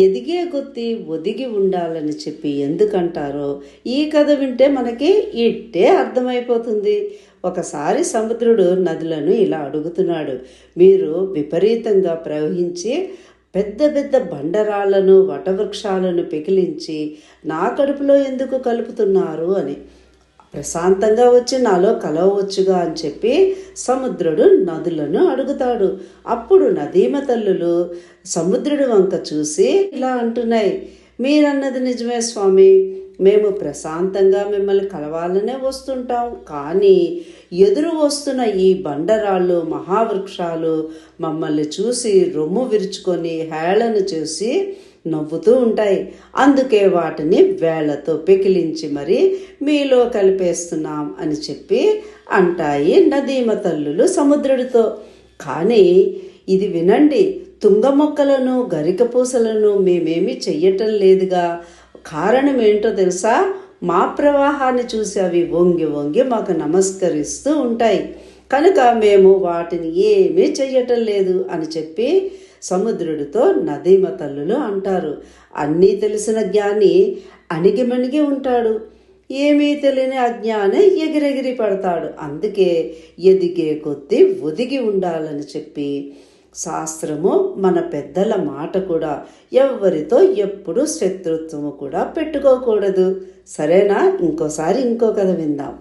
ఎదిగే కొద్దీ ఒదిగి ఉండాలని చెప్పి ఎందుకంటారో ఈ కథ వింటే మనకి ఇట్టే అర్థమైపోతుంది. ఒకసారి సముద్రుడు నదులను ఇలా అడుగుతున్నాడు, మీరు విపరీతంగా ప్రవహించి పెద్ద పెద్ద బండరాళ్లను వటవృక్షాలను పెకిలించి నా కడుపులో ఎందుకు కలుపుతున్నారు అని. ప్రశాంతంగా వచ్చి నాలో కలవచ్చుగా అని చెప్పి సముద్రుడు నదులను అడుగుతాడు. అప్పుడు నదీమ తల్లులు సముద్రుడి వంక చూసి ఇలా అంటున్నాయి, మీరన్నది నిజమే స్వామి, మేము ప్రశాంతంగా మిమ్మల్ని కలవాలనే వస్తుంటాం, కానీ ఎదురు వస్తున్న ఈ బండరాళ్ళు మహావృక్షాలు మమ్మల్ని చూసి రొమ్ము విరుచుకొని హేళన చేసి నవ్వుతూ ఉంటాయి. అందుకే వాటిని వేళ్లతో పెకిలించి మరి మీలో కలిపేస్తున్నాం అని చెప్పి అంటాయి నదీమ తల్లులు సముద్రుడితో. కానీ ఇది వినండి, తుంగ మొక్కలను గరిక పూసలను మేమేమీ చెయ్యటం లేదుగా. కారణం ఏంటో తెలుసా? మా ప్రవాహాన్ని చూసి అవి వంగి వంగి మాకు నమస్కరిస్తూ ఉంటాయి, కనుక మేము వాటిని ఏమీ చెయ్యటం లేదు అని చెప్పి సముద్రుడితో నదీమ తల్లులు అంటారు. అన్నీ తెలిసిన జ్ఞాని అణిగిమణిగి ఉంటాడు, ఏమీ తెలియని అజ్ఞాని ఎగిరెగిరి పడతాడు. అందుకే ఎదిగే కొద్దీ ఒదిగి ఉండాలని చెప్పి శాస్త్రము, మన పెద్దల మాట కూడా ఎవరితో ఎప్పుడు శత్రుత్వము కూడా పెట్టుకోకూడదు. సరేనా? ఇంకోసారి ఇంకో కథ విందాం.